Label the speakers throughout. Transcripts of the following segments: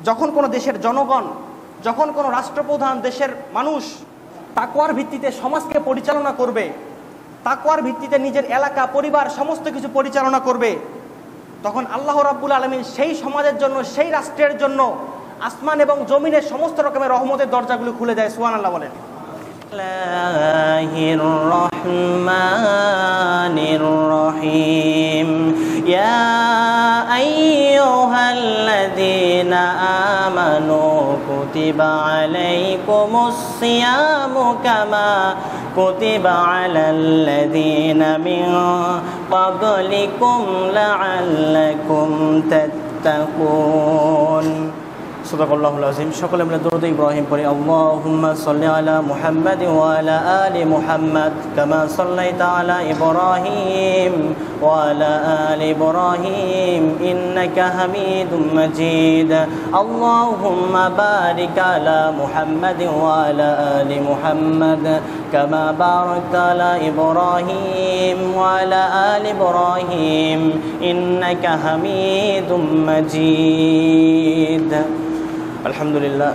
Speaker 1: যখন কোনো দেশের জনগণ, যখন কোনো রাষ্ট্রপ্রধান, দেশের মানুষ তাকওয়ার ভিত্তিতে সমাজকে পরিচালনা করবে, তাকওয়ার ভিত্তিতে নিজের এলাকা, পরিবার সমস্ত কিছু পরিচালনা করবে, তখন আল্লাহ রাব্বুল আলামিন সেই সমাজের জন্য, সেই রাষ্ট্রের জন্য আসমান এবং জমিনের সমস্ত রকমের রহমতের দরজাগুলো খুলে দেয়। সুবহানাল্লাহ বলেন।
Speaker 2: বিসমিল্লাহির রহমানির রহিম। ইয়া আইয়ুহাল্লাযীনা আমানু কুতিবা আলাইকুমুস সিয়ামু কামা কুতিবা আলাল্লাযীনা মিন ক্বাবলিকুম লাআল্লাকুম তাত্তাকুন। সাদাকাল্লাহুল আযীম। সকলে মিলে দরুদ ইব্রাহিম পড়ি। আল্লাহুম্মা সাল্লি আলা মুহাম্মাদ ওয়া আলা আলি মুহাম্মাদ কামা সাল্লাইতা আলা ইব্রাহিম ওয়া আলা আলি ইব্রাহিম ইন্নাকা হামিদুম মাজিদ। আল্লাহুম্মা বারিক আলা মুহাম্মাদ ওয়া আলা আলি মুহাম্মাদ কামা বারাকতা আলা ইব্রাহিম ওয়া আলা আলি ইব্রাহিম ইন্নাকা হামিদুম মাজিদ। আলহামদুলিল্লাহ,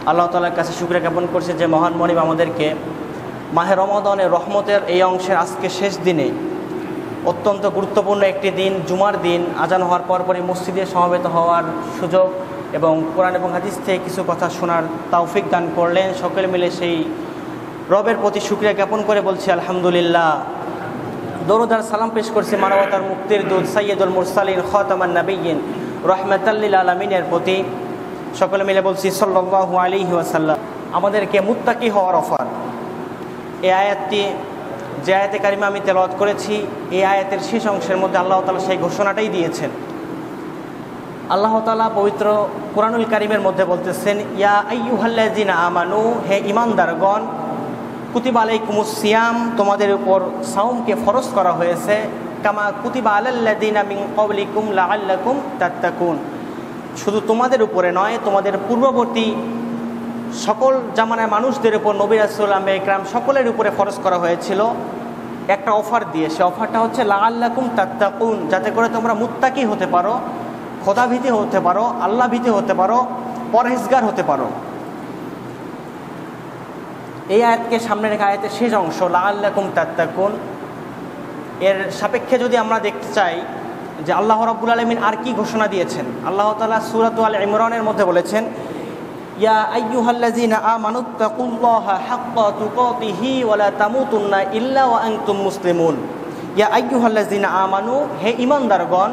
Speaker 2: আল্লাহ তাআলার কাছে শুকরিয়া জ্ঞাপন করছে যে মহান মনিব আমাদেরকে মাহে রমাদানের রহমতের এই অংশের আজকে শেষ দিনে, অত্যন্ত গুরুত্বপূর্ণ একটি দিন, জুমার দিন, আজান হওয়ার পরপরই মসজিদে সমবেত হওয়ার সুযোগ এবং কোরআন এবং হাদিস থেকে কিছু কথা শোনার তৌফিক দান করলেন। সকলে মিলে সেই রবের প্রতি শুকরিয়া জ্ঞাপন করে বলছি আলহামদুলিল্লাহ। দরুদ আর সালাম পেশ করছি মানবতার মুক্তির দূত সাইয়্যিদুল মুরসালিন খাতামান নাবিয়্যিন রাহমাতাল লিল আলামিনের প্রতি। সকলে মিলে বলছি সাল্লাল্লাহু আলাইহি ওয়াসাল্লাম। আমাদেরকে মুত্তাকি হওয়ার অফার। এই আয়াতটি, যে আয়াতে কারিমা আমি তেলাওয়াত করেছি, এই আয়াতের শেষ অংশের মধ্যে আল্লাহ তাআলা সেই ঘোষণাটাই দিয়েছেন। আল্লাহ তাআলা পবিত্র কুরআনুল কারীমের মধ্যে বলতেছেন, ইয়া আইয়ুহাল্লাযীনা আমানু, হে ঈমানদারগণ, কুতিবা আলাইকুমুস সিয়াম, তোমাদের উপর সাওমকে ফরজ করা হয়েছে, কামা কুতিবা আলাল্লাযীনা মিন ক্বাবলিকুম লাআল্লাকুম তাত্তাকুন। শুধু তোমাদের উপরে নয়, তোমাদের পূর্ববর্তী সকল জামানার মানুষদের উপর, নবী রাসূল আম্বিয়া ইকরাম সকলের উপরে ফরজ করা হয়েছিল একটা অফার দিয়ে। সে অফারটা হচ্ছে লাআল্লাকুম তাত্তাকুন, যাতে করে তোমরা মুত্তাকি হতে পারো, খোদাভীতি হতে পারো, আল্লাহভীতি হতে পারো, পরহেজগার হতে পারো। এই আয়াতকে সামনে রেখে আয়াতের শেষ অংশ লাআল্লাকুম তাত্তাকুন, এর সাপেক্ষে যদি আমরা দেখতে চাই যে আল্লাহ রাব্বুল আলামিন আর কি ঘোষণা দিয়েছেন। আল্লাহ তাআলা সূরা আল ইমরানের মধ্যে বলেছেন, ইয়া আইয়ুহাল্লাযীনা আমানুত্তাকুল্লাহা হাক্কা তুকাতিহি ওয়া লা তামুতুন্না ইল্লা ওয়া আনতুম মুসলিমুন। ইয়া আইয়ুহাল্লাযীনা আমানু, হে ঈমানদারগণ,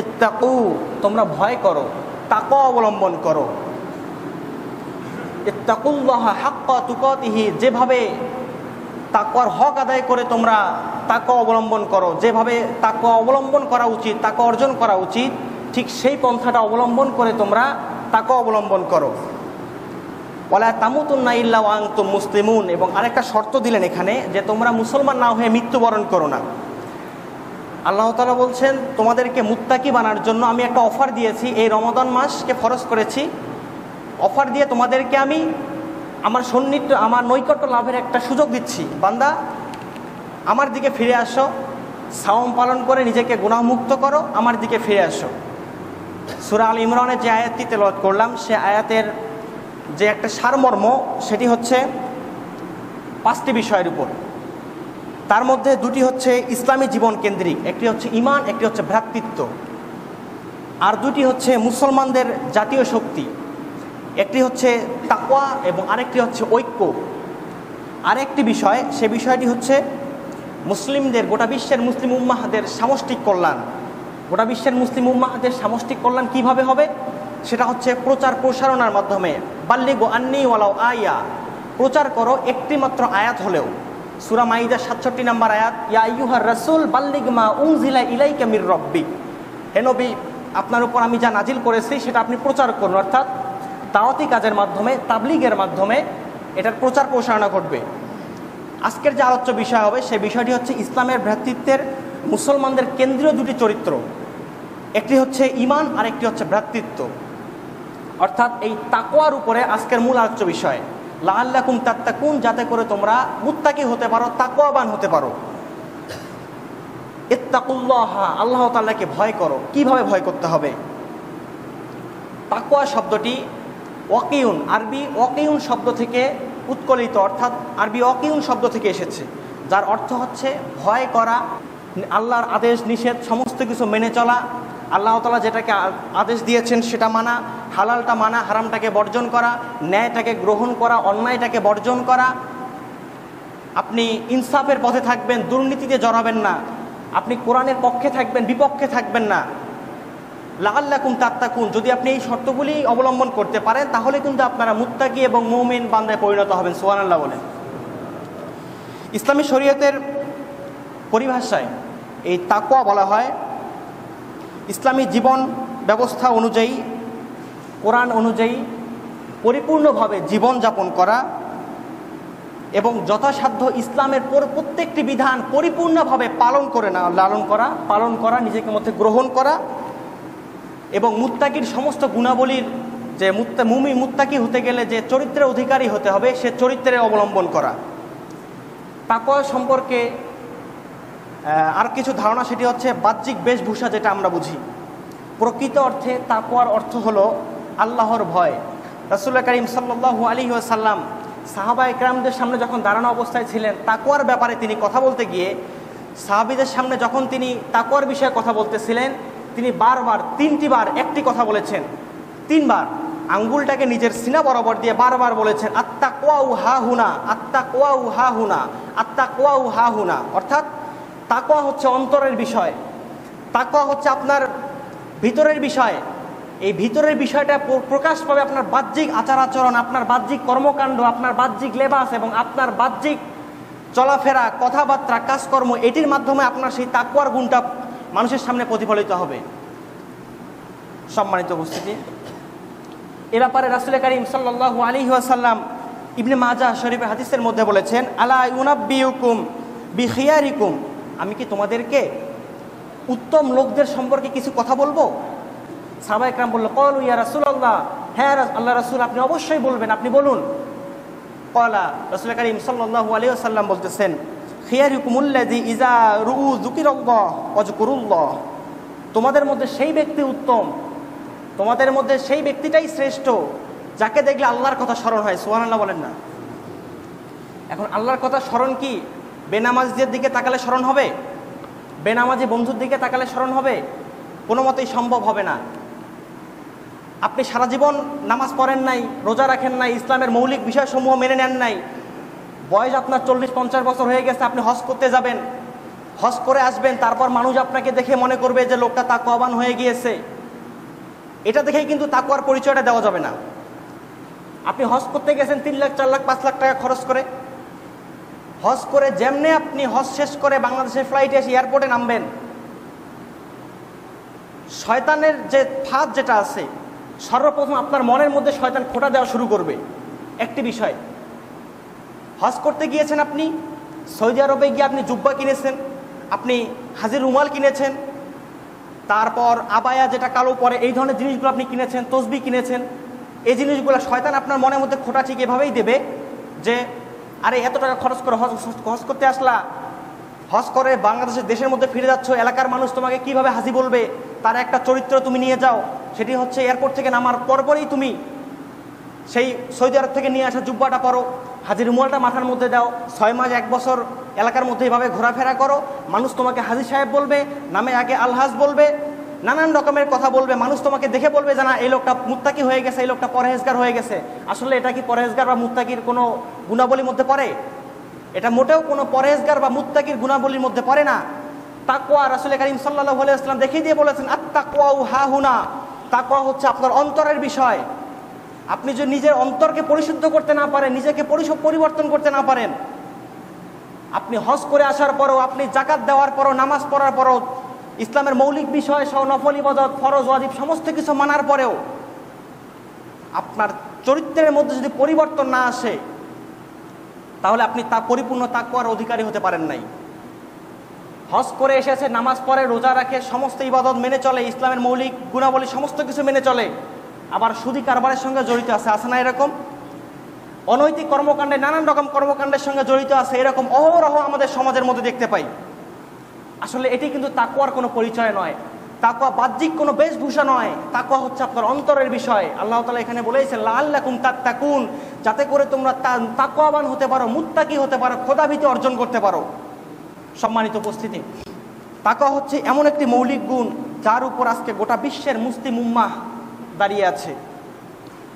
Speaker 2: ইত্তাকু, তোমরা ভয় করো, তাকওয়া অবলম্বন করো। ইত্তাকুল্লাহা হাক্কা তুকাতিহি, যেভাবে তাকওয়ার হক আদায় করে তোমরা তাকওয়া অবলম্বন করো, যেভাবে তাকওয়া অবলম্বন করা উচিত, তাকওয়া অর্জন করা উচিত, ঠিক সেই পন্থাটা অবলম্বন করে তোমরা তাকওয়া অবলম্বন করো। ওয়ালা তামুতুন্না ইল্লা ওয়া আনতুম মুসলিমুন, এবং আরেকটা শর্ত দিলেন এখানে, যে তোমরা মুসলমান না হয়ে মৃত্যুবরণ করো না। আল্লাহ তাআলা বলছেন, তোমাদেরকে মুত্তাকি বানার জন্য আমি একটা অফার দিয়েছি, এই রমাদান মাসকে ফরজ করেছি। অফার দিয়ে তোমাদেরকে আমি আমার সন্নিধ্য, আমার নৈকট্য লাভের একটা সুযোগ দিচ্ছি। বান্দা, আমার দিকে ফিরে আসো, সাওম পালন করে নিজেকে গুনাহমুক্ত করো, আমার দিকে ফিরে আসো। সূরা আল ইমরানের যে আয়াতটি তেলাওয়াত করলাম, সে আয়াতের যে একটা সারমর্ম, সেটি হচ্ছে 5টি বিষয়ের উপর। তার মধ্যে 2টি হচ্ছে ইসলামী জীবন কেন্দ্রিক, একটি হচ্ছে ঈমান, একটি হচ্ছে ভ্রাতৃত্ব, আর 2টি হচ্ছে মুসলমানদের জাতীয় শক্তি, একটি হচ্ছে তাকওয়া এবং আরেকটি হচ্ছে ঐক্য। আরেকটি বিষয়, সে বিষয়টি হচ্ছে মুসলিমদের, গোটা বিশ্বের মুসলিম উম্মাহদের সামষ্টিক কল্যাণ। গোটা বিশ্বের মুসলিম উম্মাহদের সামষ্টিক কল্যাণ কিভাবে হবে? সেটা হচ্ছে প্রচার প্রসারণার মাধ্যমে। বাল্লিগু আন্নী ওয়ালাউ আয়া, প্রচার করো একটি মাত্র আয়াত হলেও। সূরা মাইদা 67 নম্বর আয়াত, ইয়া আইয়ুহার রাসূল বাল্লিগ মা উনজিলা ইলাইকা মির রাব্বিক, হে নবী, আপনার উপর আমি যা নাজিল করেছি সেটা আপনি প্রচার করুন। অর্থাৎ দাওয়াতি কাজের মাধ্যমে, তাবলীগের মাধ্যমে এটার প্রচার প্রসারণা ঘটবে। আজকের যে আলোচ্য বিষয় হবে, সে বিষয়টি হচ্ছে ইসলামের ভ্রাতৃত্বের, মুসলমানদের কেন্দ্রীয় 2টি চরিত্র, একটি হচ্ছে ঈমান আর একটি হচ্ছে ভ্রাতৃত্ব। অর্থাৎ এই তাকওয়ার উপরে আজকের মূল আলোচ্য বিষয়, লাআল্লাকুম তাত্তাকুন, যাতে করে তোমরা মুত্তাকি হতে পারো, তাকওয়াবান হতে পারো। ইত্তাকুল্লাহ, আল্লাহ তাআলাকে ভয় করো। কিভাবে ভয় করতে হবে?
Speaker 1: তাকওয়া শব্দটি ওয়াকিউন, আরবি ওয়াকিউন শব্দ থেকে উৎকলিত, অর্থাৎ আরবি ওয়াকিউন শব্দ থেকে এসেছে, যার অর্থ হচ্ছে ভয় করা, আল্লাহর আদেশ নিষেধ সমস্ত কিছু মেনে চলা, আল্লাহ তাআলা যেটাকে আদেশ দিয়েছেন সেটা মানা, হালালটা মানা, হারামটাকে বর্জন করা, ন্যায়টাকে গ্রহণ করা, অন্যায়টাকে বর্জন করা। আপনি ইনসাফের পথে থাকবেন, দুর্নীতিতে জড়াবেন না, আপনি কোরআনের পক্ষে থাকবেন, বিপক্ষে থাকবেন না। লাআল্লাকুম তাত্তাকুন, যদি আপনি এই শর্তগুলি অবলম্বন করতে পারেন তাহলে কিন্তু আপনারা মুত্তাকি এবং মুমিন বান্দায় পরিণত হবেন। সুবহানাল্লাহ বলেন। ইসলামী শরীয়তের পরিভাষায় এই তাকওয়া বলা হয় ইসলামী জীবন ব্যবস্থা অনুযায়ী, কোরআন অনুযায়ী পরিপূর্ণভাবে জীবন যাপন করা এবং যথাসাধ্য ইসলামের প্রত্যেকটি বিধান পরিপূর্ণভাবে পালন করা, নিজেকে মধ্যে গ্রহণ করা এবং মুত্তাকির সমস্ত গুণাবলীর যে মুত্তাকি হতে গেলে যে চরিত্রের অধিকারী হতে হবে সে চরিত্রের অবলম্বন করা। তাকওয়া সম্পর্কে আর কিছু ধারণা, সেটি হচ্ছে বাহ্যিক বেশভূষা, যেটা আমরা বুঝি। প্রকৃত অর্থে তাকওয়ার অর্থ হলো আল্লাহর ভয়। রাসূল করিম সাল্লাল্লাহু আলাইহি ওয়াসাল্লাম সাহাবায়ে কেরামদের সামনে যখন দাঁড়ানো অবস্থায় ছিলেন, তাকওয়ার ব্যাপারে তিনি কথা বলতে গিয়ে সাহাবীদের সামনে যখন তিনি তাকওয়ার বিষয়ে কথা বলতেছিলেন, তিনি বারবার 3টি বার একটি কথা বলেছেন। 3 বার আঙ্গুলটাকে নিজের সিনা বরাবর দিয়ে বারবার বলেছেন, আত্তাকওয়াউ হাহুনা, আত্তাকওয়াউ হাহুনা, আত্তাকওয়াউ হাহুনা। অর্থাৎ তাকওয়া হচ্ছে অন্তরের বিষয়, তাকওয়া হচ্ছে আপনার ভিতরের বিষয়। এই ভিতরের বিষয়টা প্রকাশ পাবে আপনার বাহ্যিক আচার আচরণ, আপনার বাহ্যিক কর্মকাণ্ড, আপনার বাহ্যিক লেবাস এবং আপনার বাহ্যিক চলাফেরা, কথাবার্তা, কাজকর্ম, এটির মাধ্যমে আপনার সেই তাকওয়ার গুণটা মানুষের সামনে প্রতিফলিত হবে। সম্মানিত উপস্থিতি, এ ব্যাপারে রাসূল করিম সাল্লাল্লাহু আলাইহি ওয়াসাল্লাম ইবনে মাজাহ শরীফের হাদিসের মধ্যে বলেছেন, আলা ইউনাব্বিউকুম বিখিয়ারিকুম, আমি কি তোমাদেরকে উত্তম লোকদের সম্পর্কে কিছু কথা বলবো? সাহাবায়ে কেরাম বলল, ক্বালু ইয়া রাসূলুল্লাহ, হ্যাঁ আল্লাহ রাসূল, আপনি অবশ্যই বলবেন, আপনি বলুন। ক্বালা, রাসূল করিম সাল্লাল্লাহু আলাইহি ওয়াসাল্লাম বলতেছেন, খিয়ারুকুমুল্লাযী ইযা রুউ যুকিরাল্লাহ ওয়াযকুরুল্লাহ, তোমাদের মধ্যে সেই ব্যক্তি উত্তম, তোমাদের মধ্যে সেই ব্যক্তিটাই শ্রেষ্ঠ যাকে দেখলে আল্লাহর কথা স্মরণ হয়। সুবহানাল্লাহ বলেন না। এখন আল্লাহর কথা স্মরণ কি বেনামাজিদের দিকে তাকালে স্মরণ হবে? বেনামাজি বন্ধুর দিকে তাকালে স্মরণ হবে? কোনো মতেই সম্ভব হবে না। আপনি সারা জীবন নামাজ পড়েন নাই, রোজা রাখেন নাই, ইসলামের মৌলিক বিষয়সমূহ মেনে নেন নাই, বয়স আপনার 40-50 বছর হয়ে গেছে, আপনি হজ করতে যাবেন, হজ করে আসবেন, তারপর মানুষ আপনাকে দেখে মনে করবে যে লোকটা তাকওয়াবান হয়ে গিয়েছে। এটা দেখেই কিন্তু তাকওয়ার পরিচয়টা দেওয়া যাবে না। আপনি হজ করতে গেছেন 3 লাখ 4 লাখ 5 লাখ টাকা খরচ করে, হজ করে যেমনে আপনি হজ শেষ করে বাংলাদেশের ফ্লাইটে এসে এয়ারপোর্টে নামবেন, শয়তানের যে ফাঁদ যেটা আছে, সর্বপ্রথম আপনার মনের মধ্যে শয়তান খোঁটা দেওয়া শুরু করবে। একটি বিষয়, হজ করতে গিয়েছেন, আপনি সৌদি আরবে গিয়ে আপনি জুব্বা কিনেছেন, আপনি হাজির রুমাল কিনেছেন, তারপর আবায়া যেটা কালো পরে, এই ধরনের জিনিসগুলো আপনি কিনেছেন, তসবি কিনেছেন। এই জিনিসগুলো শয়তান আপনার মনের মধ্যে খোঁটা ঠিক এভাবেই দেবে যে আরে এত টাকা খরচ করে হজ করতে আসলা, হজ করে বাংলাদেশের দেশের মধ্যে ফিরে যাচ্ছ, এলাকার মানুষ তোমাকে কিভাবে হাজি বলবে, তার একটা চরিত্র তুমি নিয়ে যাও। সেটি হচ্ছে এয়ারপোর্ট থেকে নামার পরপরই তুমি সেই সৌদি আরব থেকে নিয়ে আসা জুব্বাটা পরো, হাজির রুমালটা মাথার মধ্যে দাও, 6 মাস 1 বছর এলাকার মধ্যে এইভাবে ঘোরাফেরা করো, মানুষ তোমাকে হাজি সাহেব বলবে, নামে আগে আলহাজ বলবে, নানান রকমের কথা বলবে, মানুষ তোমাকে দেখে বলবে যে না এই লোকটা মুত্তাকি হয়ে গেছে, এই লোকটা পরহেজগার হয়ে গেছে। আসলে এটা কি পরহেজগার বা মুত্তাকির কোনো গুণাবলীর মধ্যে পড়ে? এটা মোটেও কোনো পরহেজগার বা মুত্তাকির গুণাবলীর মধ্যে পড়ে না। তাকওয়া রাসূল করিম সাল্লাল্লাহু আলাইহি ওয়াসাল্লাম দেখিয়ে দিয়ে বলেছেন, আত-তাকওয়াউ হাহুনা, তাকওয়া হচ্ছে আপনার অন্তরের বিষয়। আপনি যদি নিজের অন্তরকে পরিশুদ্ধ করতে না পারেন, নিজেকে পরিবর্তন করতে না পারেন, আপনি হজ করে আসার পরও, আপনি যাকাত দেওয়ার পরও, নামাজ পড়ার পরও, ইসলামের মৌলিক বিষয় সহ নফল ইবাদত, ফরজ ওয়াজিব সমস্ত কিছু মানার পরেও আপনার চরিত্রের মধ্যে যদি পরিবর্তন না আসে, তাহলে আপনি তা পরিপূর্ণ তাকওয়ার অধিকারী হতে পারেন নাই। হজ করে এসেছে, নামাজ পড়ে, রোজা রাখে, সমস্ত ইবাদত মেনে চলে, ইসলামের মৌলিক গুণাবলী সমস্ত কিছু মেনে চলে, আবার সুদী কারবারের সঙ্গে জড়িত আছে না এরকম? অনৈতিক কর্মকাণ্ডে, নানান রকম কর্মকাণ্ডের সঙ্গে জড়িত আছে, এরকম অহরহ আমাদের সমাজের মধ্যে দেখতে পাই। আসলে এটি কিন্তু তাকওয়ার কোনো পরিচয় নয়। তাকওয়া বাহ্যিক কোনো বেশভূষা নয়, তাকওয়া হচ্ছে আপনার অন্তরের বিষয়। আল্লাহ তাআলা এখানে বলেছেন লাআল্লাকুম তাত্তাকুন, যাতে করে তোমরা তাকওয়াবান হতে পারো, মুত্তাকি হতে পারো, খোদাভীতি অর্জন করতে পারো। সম্মানিত উপস্থিতি, তাকওয়া হচ্ছে এমন একটি মৌলিক গুণ যার উপর আজকে গোটা বিশ্বের মুসলিম উম্মাহ দাঁড়িয়ে আছে।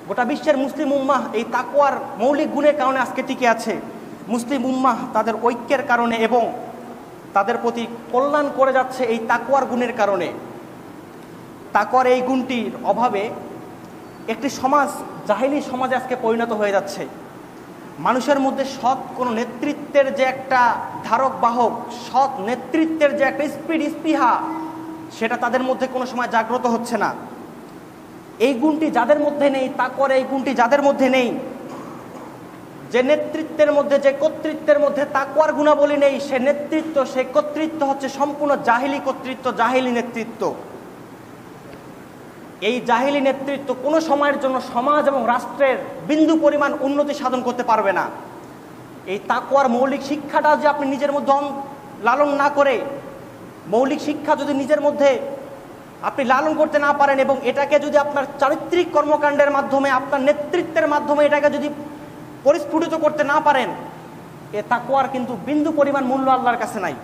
Speaker 1: গোটা বিশ্বের মুসলিম উম্মাহ এই তাকওয়ার মৌলিক গুণের কারণে আজকে টিকে আছে। মুসলিম উম্মাহ তাদের ঐক্যের কারণে এবং তাদের প্রতি কল্যাণ করে যাচ্ছে এই তাকওয়ার গুণের কারণে। তাকওয়ার এই গুণটির অভাবে একটি সমাজ জাহিলি সমাজে আজকে পরিণত হয়ে যাচ্ছে। মানুষের মধ্যে সৎ কোনো নেতৃত্বের যে একটা ধারক বাহক, সৎ নেতৃত্বের যে একটা স্পৃহা, সেটা তাদের মধ্যে কোনো সময় জাগ্রত হচ্ছে না। এই গুণটি যাদের মধ্যে নেই, তাকওয়ার এই গুণটি যাদের মধ্যে নেই, যে নেতৃত্বের মধ্যে, যে কর্তৃত্বের মধ্যে তাকওয়ার গুণাবলী নেই, সে নেতৃত্ব, সে কর্তৃত্ব হচ্ছে সম্পূর্ণ জাহিলি কর্তৃত্ব, জাহিলি নেতৃত্ব। এই জাহিলি নেতৃত্ব কোনো সময়ের জন্য সমাজ এবং রাষ্ট্রের বিন্দু পরিমাণ উন্নতি সাধন করতে পারবে না। এই তাকওয়ার মৌলিক শিক্ষাটা যে আপনি নিজের মধ্যে লালন না করে, মৌলিক শিক্ষা যদি নিজের মধ্যে আপনি লালন করতে না পারেন এবং এটাকে যদি আপনার চারিত্রিক কর্মকাণ্ডের মাধ্যমে, আপনার নেতৃত্বের মাধ্যমে এটাকে যদি পরিস্ফুটিত করতে না পারেন, এ তাকওয়ার কিন্তু বিন্দু পরিমাণ মূল্য আল্লাহর কাছে নাই।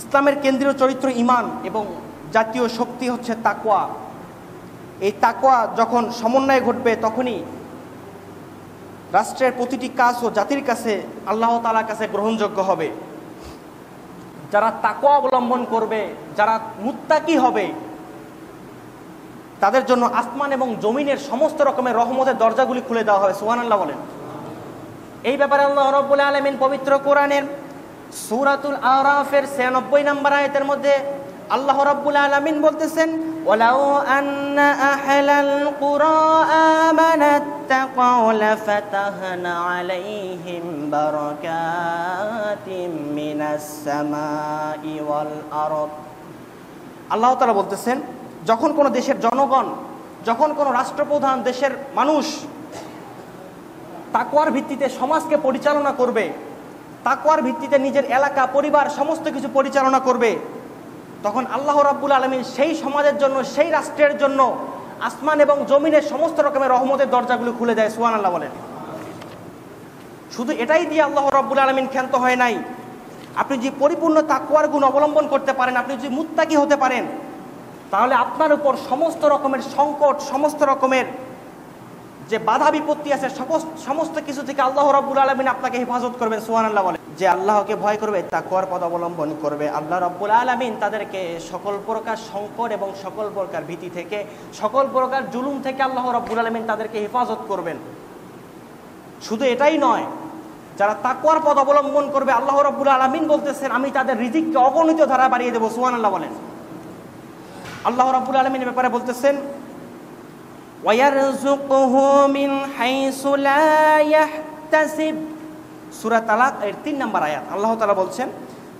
Speaker 1: ইসলামের কেন্দ্রীয় চরিত্র ঈমান এবং জাতীয় শক্তি হচ্ছে তাকওয়া। এই তাকওয়া যখন সমন্বয়ে ঘটবে, তখনই রাষ্ট্রের প্রতিটি কাজ ও জাতির কাছে আল্লাহ তাআলার কাছে গ্রহণযোগ্য হবে। যারা তাকওয়া অবলম্বন করবে, যারা মুত্তাকি হবে, তাদের জন্য আসমান এবং জমিনের সমস্ত রকমের রহমতের দরজাগুলি খুলে দেওয়া হবে। সুবহানাল্লাহ বলেন। এই ব্যাপারে আল্লাহ রাব্বুল আলামিন পবিত্র কোরআনের সূরাতুল আরাফের 96 নম্বর আয়াতের মধ্যে আল্লাহ রাব্বুল আলামিন বলতেছেন, ওয়ালাউ আন্না আহলাল কুরা আমানাত তাকাউ লাফাতাহনা আলাইহিম বারাকাতিম মিনাস সামাই ওয়াল আরদ। আল্লাহ তাআলা বলতেছেন, যখন কোনো দেশের জনগণ, যখন কোনো রাষ্ট্রপ্রধান, দেশের মানুষ তাকওয়ার ভিত্তিতে সমাজকে পরিচালনা করবে, তাকওয়ার ভিত্তিতে নিজের এলাকা, পরিবার সমস্ত কিছু পরিচালনা করবে, তখন আল্লাহ রাব্বুল আলামিন সেই সমাজের জন্য, সেই রাষ্ট্রের জন্য আসমান এবং জমিনের সমস্ত রকমের রহমতের দরজাগুলো খুলে দেয়। সুবহানাল্লাহ বলেন। শুধু এটাই দিয়ে আল্লাহ রাব্বুল আলামিন ক্ষান্ত হয় নাই। আপনি যে পরিপূর্ণ তাকওয়ার গুণ অবলম্বন করতে পারেন, আপনি যদি মুত্তাকি হতে পারেন, তাহলে আপনার উপর সমস্ত রকমের সংকট, সমস্ত রকমের যে বাধা বিপত্তি আছে, সমস্ত কিছু থেকে আল্লাহ রাব্বুল আলামিন আপনাকে হেফাজত করবেন। সুবহানাল্লাহ বলেন। যে আল্লাহকে ভয় করবে, তাকওয়ার পথ অবলম্বন করবে, আল্লাহ রাব্বুল আলামিন তাদেরকে সকল প্রকার সংকট এবং সকল প্রকার ভীতি থেকে, সকল প্রকার জুলুম থেকে আল্লাহ রাব্বুল আলামিন তাদেরকে হেফাজত করবেন। শুধু এটাই নয়, যারা তাকওয়ার পথ অবলম্বন করবে, আল্লাহ রাব্বুল আলামিন বলতেছেন, আমি তাদের রিজিককে অগণিত ধারা বাড়িয়ে দেবো। সুবহানাল্লাহ বলেন। আল্লাহ রাব্বুল আলামিনের ব্যাপারে বলতেছেন, ওয়ায়ারযুকুহু মিন হাইসু লা ইয়াহতাসিব। সূরা তালাক এর 3 নম্বর আয়াত। আল্লাহ তাআলা বলছেন,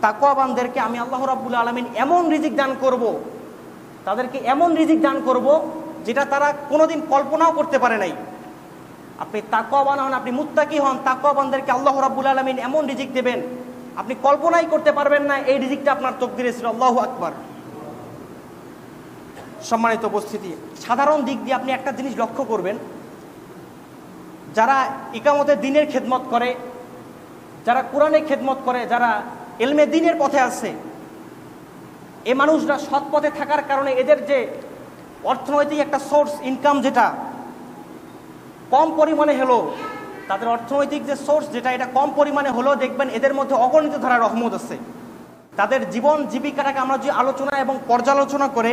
Speaker 1: তাকওয়াবানদেরকে আমি আল্লাহ রাব্বুল আলামিন এমন রিজিক দান করব, তাদেরকে এমন রিজিক দান করব যেটা তারা কোনোদিন কল্পনাও করতে পারে নাই। আপনি তাকওয়াবান হন, আপনি মুত্তাকি হন, তাকওয়াবানদেরকে আল্লাহ রাব্বুল আলামিন এমন রিজিক দেবেন, আপনি কল্পনাই করতে পারবেন না এই রিজিকটা আপনার তাকদীরে ছিল। আল্লাহু আকবার। সম্মানিত উপস্থিতি, সাধারণ দিক দিয়ে আপনি একটা জিনিস লক্ষ্য করবেন, যারা ইকামতে দ্বীনের খেদমত করে, যারা কোরআনের খেদমত করে, যারা ইলমে দ্বীনের পথে আছে, এই মানুষরা সৎ পথে থাকার কারণে এদের যে অর্থনৈতিক একটা সোর্স ইনকাম, যেটা কম পরিমাণে হলো, তাদের অর্থনৈতিক যে সোর্স যেটা, এটা কম পরিমাণে হলেও দেখবেন এদের মধ্যে অগণিত ধারা রহমত আছে। তাদের জীবন জীবিকাটাকে আমরা যদি আলোচনা এবং পর্যালোচনা করে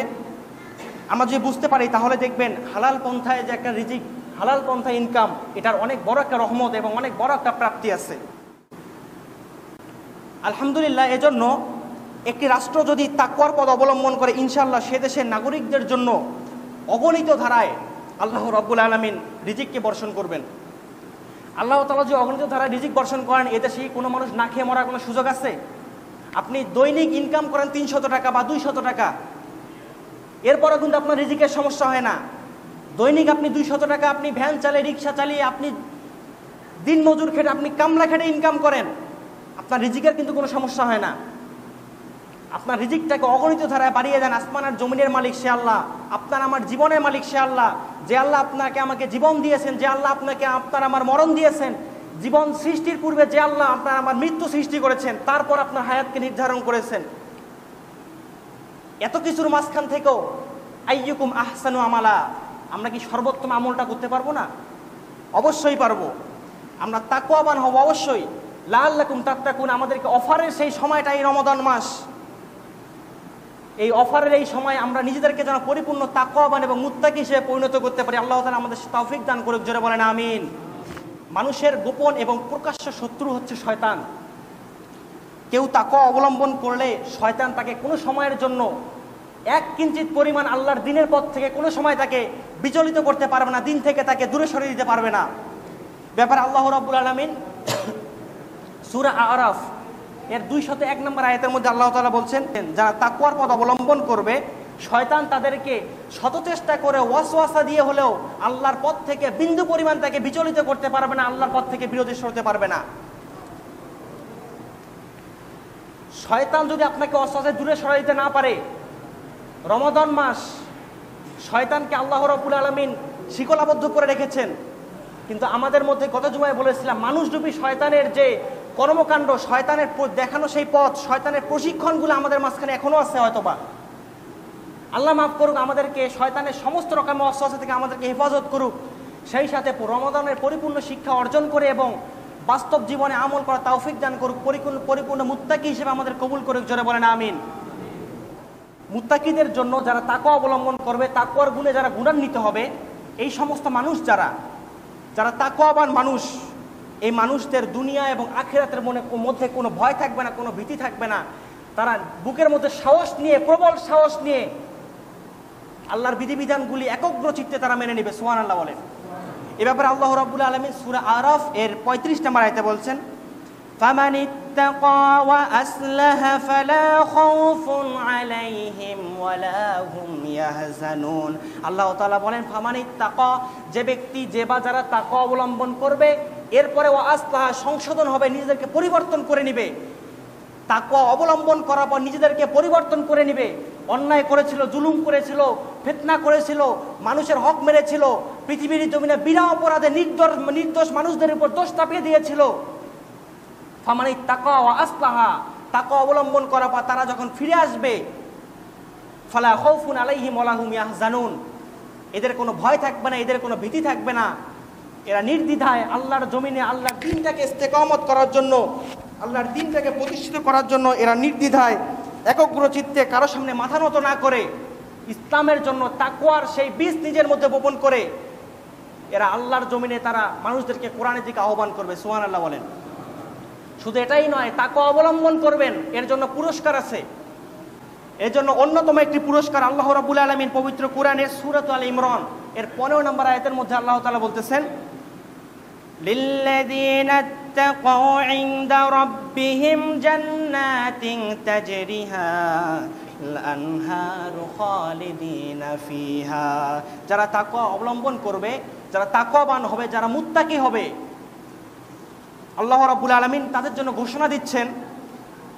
Speaker 1: আমরা যদি বুঝতে পারি, তাহলে দেখবেন হালাল পন্থায় যে একটা রিজিক, হালাল পন্থায় ইনকাম, এটার অনেক বড় একটা রহমত এবং অনেক বড় একটা প্রাপ্তি আছে। আলহামদুলিল্লাহ। এজন্য একটি রাষ্ট্র যদি তাকওয়ার পথ অবলম্বন করে, ইনশাআল্লাহ সে দেশের নাগরিকদের জন্য অগণিত ধারায় আল্লাহ রাব্বুল আলামিন রিজিককে বর্ষণ করবেন। আল্লাহ তাআলা যে অগণিত ধারায় রিজিক বর্ষণ করেন, এদেশে কোনো মানুষ না খেয়ে মরার কোনো সুযোগ আছে? আপনি দৈনিক ইনকাম করেন 300 টাকা বা 200 টাকা, এরপরও কিন্তু আপনার রিজিকের সমস্যা হয় না। দৈনিক আপনি 200 টাকা আপনি ভ্যান চালিয়ে, রিক্সা চালিয়ে, আপনি দিন মজুর খেটে, আপনি কামলা খেটে ইনকাম করেন, আপনার রিজিকের কিন্তু কোনো সমস্যা হয় না। আপনার রিজিকটাকে অগণিত ধারায় বাড়িয়ে দেন। আসমান আর জমিনের মালিক সে আল্লাহ, আপনার আমার জীবনের মালিক সে আল্লাহ। যে আল্লাহ আপনাকে আমাকে জীবন দিয়েছেন, যে আল্লাহ আপনার আমার মরণ দিয়েছেন, জীবন সৃষ্টির পূর্বে যে আল্লাহ আপনার আমার মৃত্যু সৃষ্টি করেছেন, তারপর আপনার হায়াতকে নির্ধারণ করেছেন। এত কিছুর মাঝখান থেকেও আইয়ুকুম আহসানু আমালা, আমরা কি সর্বোত্তম আমলটা করতে পারবো না? অবশ্যই পারবো। আমরা তাকওয়াবান হব অবশ্যই। লাআল্লাকুম তাত্তাকুন, আমাদেরকে অফারের সেই সময়টা এই রমাদান মাস, এই অফারের এই সময় আমরা নিজেদেরকে যেন পরিপূর্ণ তাকওয়াবান এবং মুত্তাকি হিসেবে পরিণত করতে পারি। আল্লাহ তাআলা আমাদের তৌফিক দান করুক, জোরে বলেন আমিন। মানুষের গোপন এবং প্রকাশ্য শত্রু হচ্ছে শয়তান। কেউ তাকওয়া অবলম্বন করলে শয়তান তাকে কোনো সময়ের জন্য এক কিঞ্চিত পরিমাণ আল্লাহর দিনের পথ থেকে কোনো সময় তাকে বিচলিত করতে পারবে না, দিন থেকে তাকে দূরে সরিয়ে দিতে পারবে না। ব্যাপারে আল্লাহ রাব্বুল আলামিন সূরা আরাফ এর 201 নম্বর আয়াতের মধ্যে আল্লাহ তাআলা বলছেন, যারা তাকওয়ার পথ অবলম্বন করবে শয়তান তাদেরকে শত চেষ্টা করে ওয়াসওয়াসা দিয়ে হলেও আল্লাহর পথ থেকে বিন্দু পরিমাণ তাকে বিচলিত করতে পারবে না, আল্লাহর পথ থেকে বিরতি সরতে পারবে না। শয়তান যদি আপনাকে ওয়াসওয়াসায় দূরে সরাই দিতে না পারে, রমাদান মাস শয়তানকে আল্লাহ রাব্বুল আলামিন শিকলাবদ্ধ করে রেখেছেন। কিন্তু আমাদের মধ্যে গত জুমায় বলেছিলাম, মানুষরূপী শয়তানের যে কর্মকাণ্ড, শয়তানের দেখানো সেই পথ, শয়তানের প্রশিক্ষণগুলো আমাদের মাঝখানে এখনো আছে হয়তোবা। আল্লাহ মাফ করুক, আমাদেরকে শয়তানের সমস্ত রকমের ওয়াসওয়াসা থেকে আমাদেরকে হেফাজত করুক। সেই সাথে রমাদানের পরিপূর্ণ শিক্ষা অর্জন করে এবং বাস্তব জীবনে আমল করা তৌফিক দান করুক, পরিপূর্ণ মুত্তাকি হিসেবে আমাদের কবুল করুক, জোরে বলেন আমিন। মুত্তাকিদের জন্য যারা তাকওয়া অবলম্বন করবে, তাকওয়ার গুণে যারা গুণান্বিত হবে, এই সমস্ত মানুষ যারা তাকওয়াবান মানুষ, এই মানুষদের দুনিয়া এবং আখিরাতের মধ্যে কোনো ভয় থাকবে না, কোনো ভীতি থাকবে না। তারা বুকের মধ্যে সাহস নিয়ে, প্রবল সাহস নিয়ে আল্লাহর বিধিবিধানগুলি একগ্র চিত্তে তারা মেনে নেবে। সুবহানাল্লাহ বলেন। এ ব্যাপারে আল্লাহ রাব্বুল আলামিন সূরা আরাফ এর 35 নম্বর আয়াতে বলছেন, ফামানিত্তাকা ওয়া আসলাহা ফালা খাউফুন আলাইহিম ওয়ালা হুম ইয়াহজানুন। আল্লাহ তাআলা বলেন, ফামানিত্তাকা, যে ব্যক্তি যারা তাকওয়া অবলম্বন করবে, এরপরে ওয়া আসলাহা, সংশোধন হবে, নিজেদেরকে পরিবর্তন করে নেবে। তাকওয়া অবলম্বন করার পর নিজেদেরকে পরিবর্তন করে নেবে। অন্যায় করেছিল, জুলুম করেছিল, ফিতনা করেছিল, মানুষের হক মেরেছিল, পৃথিবীর জমিনে বিনা অপরাধে নির্দোষ মানুষদের উপর দোষ চাপিয়ে দিয়েছিল। ফামানি তাকওয়া ওয়া আসলাহা, তাকওয়া অবলম্বন করার পর তারা যখন ফিরে আসবে, ফালা খাউফুন আলাইহিম ওয়ালা হুম ইয়াহজানুন, এদের কোনো ভয় থাকবে না, এদের কোনো ভীতি থাকবে না। এরা নির্দ্বিধায় আল্লাহর জমিনে আল্লাহর দ্বীনটাকে ইস্তেকামত করার জন্য, আল্লাহর দ্বীনটাকে প্রতিষ্ঠিত করার জন্য এরা নির্দ্বিধায় একগ্র চিত্তে কারো সামনে মাথা নত না করে ইসলামের জন্য তাকওয়ার সেই বীজ নিজের মধ্যে বপন করে এরা আল্লাহর জমিনে তারা মানুষদেরকে কোরআনের দিকে আহ্বান করবে। সুবহানাল্লাহ বলেন। শুধু এটাই নয়, তাকওয়া অবলম্বন করবেন, এর জন্য পুরস্কার আছে। এর জন্য অন্যতম একটি পুরস্কার আল্লাহ রাব্বুল আলামিন পবিত্র কোরআনের সূরা আল ইমরান এর 15 নম্বর আয়াতের মধ্যে আল্লাহ তাআলা বলতেছেন, লিল্লাযীনা ইত্তাকাউ ইনদা রাব্বিহিম জান্নাতিন তাজরিহা আল-আনহারু খালিদিনা ফিহা। যারা তাকওয়া অবলম্বন করবে, যারা তাকওয়াবান হবে, যারা মুত্তাকি হবে, আল্লাহ রাব্বুল আলামিন তাদের জন্য ঘোষণা দিচ্ছেন,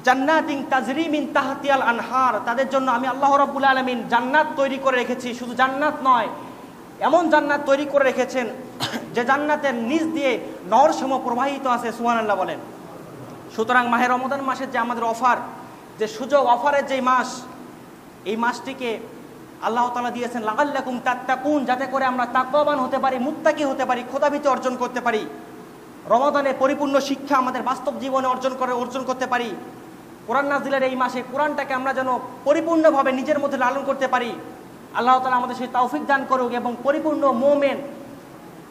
Speaker 1: জান্নাতিন তাজরি মিন তাহতিয়াল আনহার, তাদের জন্য আমি আল্লাহ রাব্বুল আলামিন জান্নাত তৈরি করে রেখেছি। শুধু জান্নাত নয়, এমন জান্নাত তৈরি করে রেখেছেন যে জান্নাতের নিচ দিয়ে নহরসমূহ প্রবাহিত আছে। সুবহানাল্লাহ বলেন। সুতরাং মাহে রমাদান মাসের যে আমাদের অফার, যে সুযোগ, অফারের যে মাস, এই মাসটিকে আল্লাহ তাআলা দিয়েছেন লাআল্লাকুম তাত্তাকুন, যাতে করে আমরা তাকওয়াবান হতে পারি, মুত্তাকি হতে পারি, খোদাভীতি অর্জন করতে পারি, রমাদানে পরিপূর্ণ শিক্ষা আমাদের বাস্তব জীবনে অর্জন করতে পারি। কোরআন নাজিলের এই মাসে কোরআনটাকে আমরা যেন পরিপূর্ণভাবে নিজের মধ্যে লালন করতে পারি। আল্লাহ তাআলা আমাদের সেই তৌফিক দান করুক এবং পরিপূর্ণ মুমিন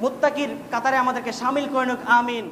Speaker 1: মুত্তাকির কাতারে আমাদেরকে শামিল করে নিক। আমিন।